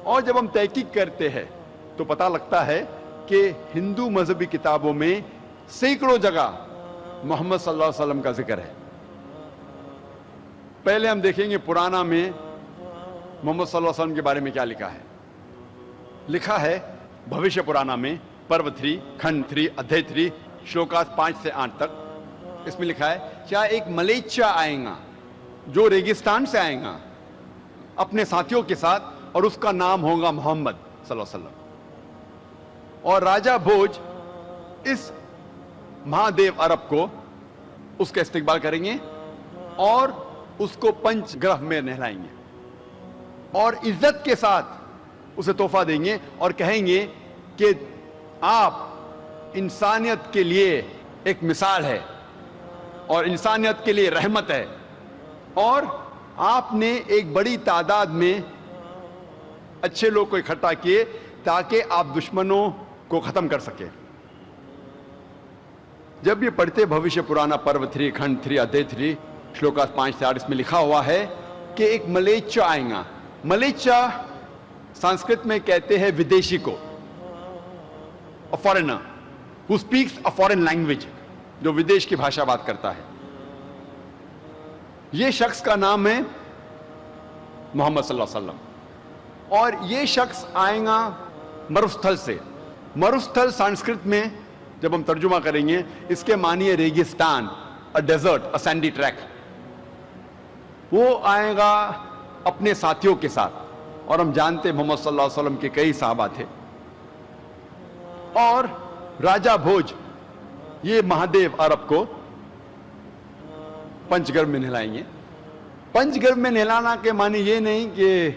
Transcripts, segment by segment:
اور جب ہم تحقیق کرتے ہیں تو پتہ لگتا ہے کہ ہندو مذہبی کتابوں میں سینکڑوں جگہ محمد صلی اللہ علیہ وسلم کا ذکر ہے۔ پہلے ہم دیکھیں گے پرانا میں محمد صلی اللہ علیہ وسلم کے بارے میں کیا لکھا ہے۔ لکھا ہے بھوشیہ پرانا میں پرو 3 کھنڈ 3 ادھیے 3 شلوکات 5 سے 8 تک۔ اس میں لکھا ہے کیا ایک ملیچا آئے گا جو ریگستان سے آئے گا اپنے ساتھیوں کے ساتھ، اور اس کا نام ہوگا محمد صلی اللہ علیہ وسلم، اور راجہ بھوج اس مہادیو عرب کو اس کا استقبال کریں گے اور اس کو پنچ گرہ میں نہلائیں گے اور عزت کے ساتھ اسے تحفہ دیں گے اور کہیں گے کہ آپ انسانیت کے لیے ایک مثال ہے اور انسانیت کے لیے رحمت ہے، اور آپ نے ایک بڑی تعداد میں اچھے لوگ کو اکٹھا کیے تاکہ آپ دشمنوں کو ختم کر سکیں۔ جب یہ پڑھتے بھوشیہ پرانا پرو 3 کھنڈ 3 ادھیے 3 شلوکات 5 سے 8، اس میں لکھا ہوا ہے کہ ایک ملیچا آئے گا۔ ملیچا سنسکرت میں کہتے ہیں ودیشی کو، a foreigner who speaks a foreign language، جو ودیش کی بھاشا بات کرتا ہے۔ یہ شخص کا نام ہے محمد صلی اللہ علیہ وسلم، اور یہ شخص آئے گا مروستھل سے۔ مروستھل سنسکرت میں جب ہم ترجمہ کریں گے اس کے معنی ہے ریگستان، a desert, a sandy track۔ وہ آئے گا اپنے ساتھیوں کے ساتھ، اور ہم جانتے محمد صلی اللہ علیہ وسلم کے کئی صحابہ تھے، اور راجہ بھوج یہ مہادیو عرب کو پنچ گرھ میں نہلائیں گے۔ پنچ گرھ میں نہلانا کے معنی یہ نہیں کہ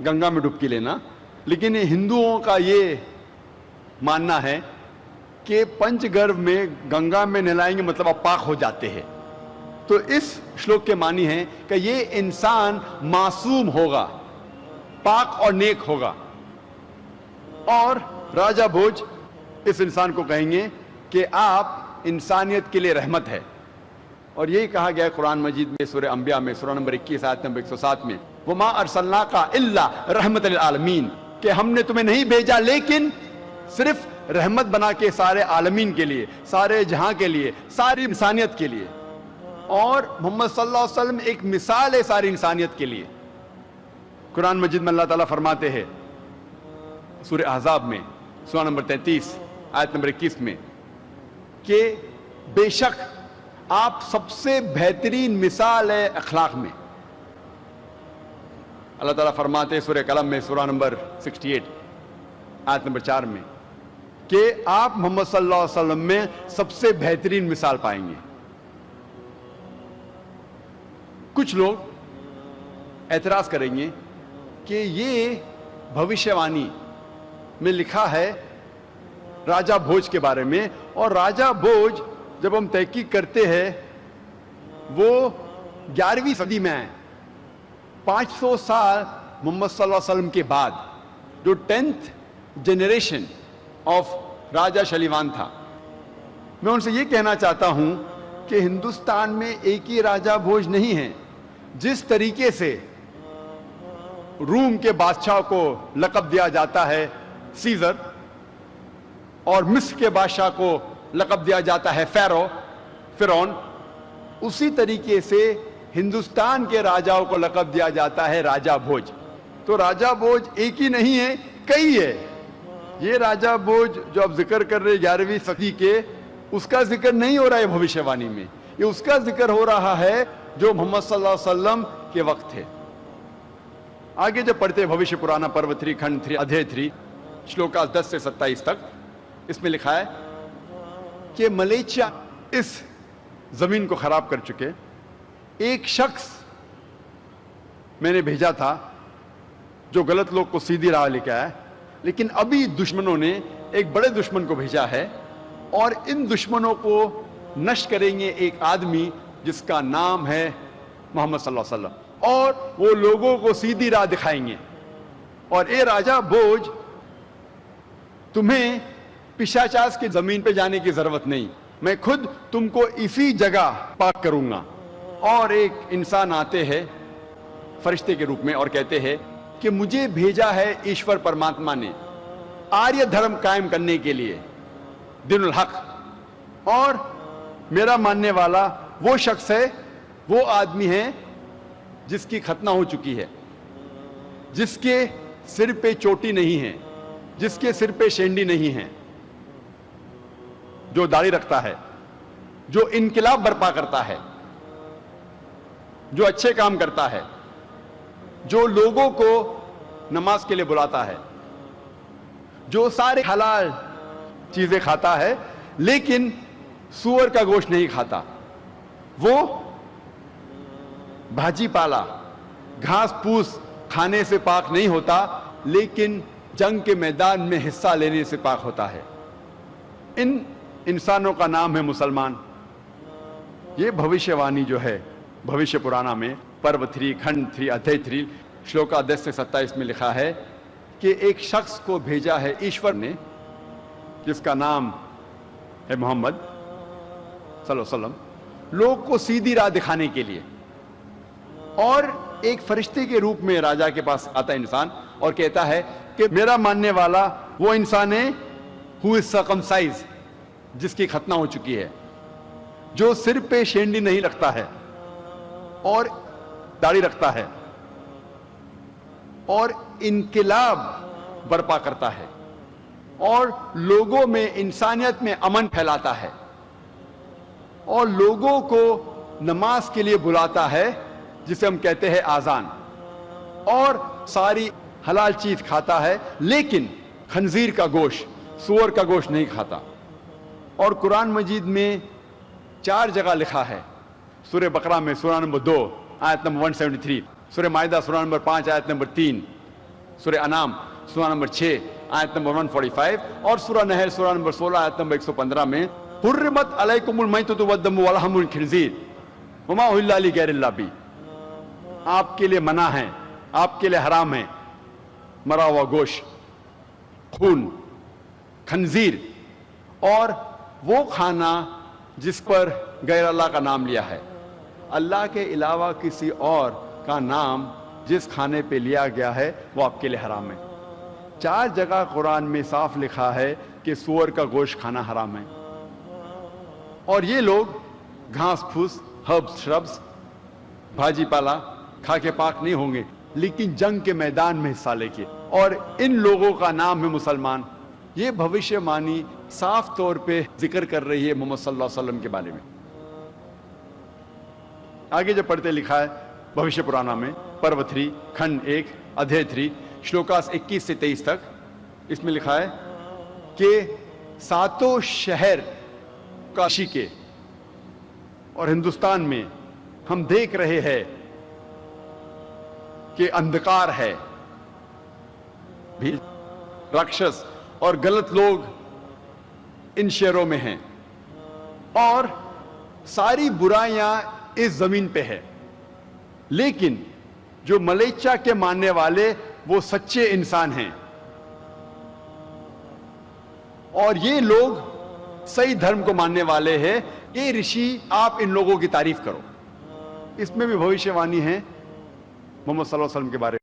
گنگا میں ڈبکی لینا، لیکن ہندوؤں کا یہ ماننا ہے کہ پنچ گرھ میں گنگا میں نہلائیں گے مطلب آپ پاک ہو جاتے ہیں۔ تو اس شلوک کے معنی ہے کہ یہ انسان معصوم ہوگا، پاک اور نیک ہوگا، اور راجہ بھوج اس انسان کو کہیں گے کہ آپ انسانیت کے لیے رحمت ہے۔ اور یہی کہا گیا ہے قرآن مجید میں سورہ انبیاء میں سورہ نمبر 21 آیت نمبر 107 میں، وَمَا أَرْسَلْنَاكَ إِلَّا رَحْمَةً لِلْعَالَمِينَ، کہ ہم نے تمہیں نہیں بھیجا لیکن صرف رحمت بنا کے سارے عالمین کے لیے، سارے جہاں کے لیے، ساری انسانیت کے لیے۔ اور محمد صلی اللہ علیہ وسلم ایک مثال ہے ساری انسانیت کے لیے۔ قرآن مجید میں اللہ تعالیٰ فرماتے ہیں سورہ احزاب میں سورہ نمبر 33 آیت نمبر 21 میں کہ بے شک آپ سب سے بہترین مثال ہے اخلاق میں۔ اللہ تعالیٰ فرماتے ہیں سورہ قلم میں سورہ نمبر 68 آیت نمبر 4 میں کہ آپ محمد صلی اللہ علیہ وسلم میں سب سے بہترین مثال پائیں گے۔ کچھ لوگ اعتراض کریں گے کہ یہ بھوشیہ وانی میں لکھا ہے راجہ بھوج کے بارے میں، اور راجہ بھوج جب ہم تحقیق کرتے ہیں وہ 11ویں صدی میں آئے، 500 سال محمد صلی اللہ علیہ وسلم کے بعد، جو 10th جنریشن آف راجہ شلیوان تھا۔ میں ان سے یہ کہنا چاہتا ہوں کہ ہندوستان میں ایک ہی راجہ بھوج نہیں ہے۔ جس طریقے سے روم کے بادشاہ کو لقب دیا جاتا ہے سیزر، اور مصر کے بادشاہ کو لقب دیا جاتا ہے فرعون، اسی طریقے سے ہندوستان کے راجاؤں کو لقب دیا جاتا ہے راجہ بھوج۔ تو راجہ بھوج ایک ہی نہیں ہے، کئی ہے۔ یہ راجہ بھوج جو آپ ذکر کر رہے 11ویں صدی کے، اس کا ذکر نہیں ہو رہا ہے بھوشیہ وانی میں، یہ اس کا ذکر ہو رہا ہے جو محمد صلی اللہ علیہ وسلم کے وقت تھے۔ آگے جب پڑھتے بھوشیہ پرانا پرو 3 کھنڈ 3 ادھیے 3 شلوکات 10 سے 27 تک، اس میں لکھا ہے کہ ملیچیا اس زمین کو خراب کر چکے ایک شخص میں نے بھیجا تھا جو غلط لوگ کو سیدھی راہ لے کے آیا، لیکن ابھی دشمنوں نے ایک بڑے دشمن کو بھیجا ہے، اور ان دشمنوں کو نشٹ کریں گے ایک آدمی جس کا نام ہے محمد صلی اللہ علیہ وسلم، اور وہ لوگوں کو سیدھی راہ دکھائیں گے۔ اور اے راجہ بھوج، تمہیں پشاچاس کی زمین پہ جانے کی ضرورت نہیں، میں خود تم کو اسی جگہ پاک کروں گا۔ اور ایک انسان آتے ہیں فرشتے کے روپ میں اور کہتے ہیں کہ مجھے بھیجا ہے ایشور پرماتما نے آریہ دھرم قائم کرنے کے لیے، دین الحق، اور میرا ماننے والا وہ شخص ہے، وہ آدمی ہے جس کی ختنہ ہو چکی ہے، جس کے سر پہ چوٹی نہیں ہے، جس کے سر پہ شینڈی نہیں ہے، جو داڑھی رکھتا ہے، جو انقلاب برپا کرتا ہے، جو اچھے کام کرتا ہے، جو لوگوں کو نماز کے لیے بلاتا ہے، جو سارے حلال چیزیں کھاتا ہے لیکن سور کا گوشت نہیں کھاتا، وہ بھاجی پالا گھاس پھوس کھانے سے پاک نہیں ہوتا لیکن جنگ کے میدان میں حصہ لینے سے پاک ہوتا ہے۔ ان انسانوں کا نام ہے مسلمان۔ یہ بھوشیہ وانی جو ہے بھوشیہ پرانا میں پرو 3 کھنڈ 3 ادھیے 3 شلوکا 10 سے 27 میں لکھا ہے کہ ایک شخص کو بھیجا ہے ایشور نے جس کا نام ہے محمد صلی اللہ علیہ وسلم، لوگ کو سیدھی راہ دکھانے کے لیے، اور ایک فرشتے کے روپ میں راجا کے پاس آتا ہے انسان اور کہتا ہے کہ میرا ماننے والا وہ انسان ہے who is circumcised، جس کی ختنہ ہو چکی ہے، جو سر پہ شینڈی نہیں رکھتا ہے اور داڑھی رکھتا ہے اور انقلاب برپا کرتا ہے اور لوگوں میں انسانیت میں امن پھیلاتا ہے اور لوگوں کو نماز کے لیے بلاتا ہے جسے ہم کہتے ہیں آذان، اور ساری حلال چیز کھاتا ہے لیکن خنزیر کا گوشت، سور کا گوشت نہیں کھاتا۔ اور قرآن مجید میں 4 جگہ لکھا ہے، سورہ بقرہ میں سورہ نمبر 2 آیت نمبر 173، سورہ مائدہ سورہ نمبر 5 آیت نمبر 3، سورہ انعام سورہ نمبر 6 آیت نمبر 145، اور سورہ نحل سورہ نمبر 16 آیت نمبر 115 میں حرمت علیکم المیتۃ والدم ولحم الخنزیر وما اہل لغیر اللہ بہ، آپ کے لیے منع ہے، آپ کے لیے حرام ہے مرا ہوا گوشت، خون، خنزیر، اور وہ کھانا جس پر غیر اللہ کا نام لیا ہے، اللہ کے علاوہ کسی اور کا نام جس کھانے پہ لیا گیا ہے وہ آپ کے لیے حرام ہے۔ 4 جگہ قرآن میں صاف لکھا ہے کہ سور کا گوشت کھانا حرام ہے، اور یہ لوگ گھاس پھوس، ہربس شربس، بھاجی پالا کھا کے پاک نہیں ہوں گے لیکن جنگ کے میدان میں حصہ لے کے، اور ان لوگوں کا نام ہے مسلمان۔ یہ بھوشیہ وانی صاف طور پہ ذکر کر رہی ہے محمد صلی اللہ علیہ وسلم کے بارے میں۔ آگے جو پڑھتے لکھا ہے بھوشیہ پرانا میں پرو 3 کھنڈ 1 ادھیے 3 شلوکاس 21 سے 23 تک، اس میں لکھا ہے کہ 7 شہر کاشی کے اور ہندوستان میں ہم دیکھ رہے ہیں کہ اندھکار ہے، بھی راکشس اور غلط لوگ ان شہروں میں ہیں، اور ساری برائیاں اس زمین پہ ہے، لیکن جو ملیچا کے ماننے والے وہ سچے انسان ہیں، اور یہ لوگ صحیح دھرم کو ماننے والے ہیں۔ یہ رشی آپ ان لوگوں کی تعریف کرو۔ اس میں بھی بھوشیہ وانی ہے محمد صلی اللہ علیہ وسلم کے بارے میں۔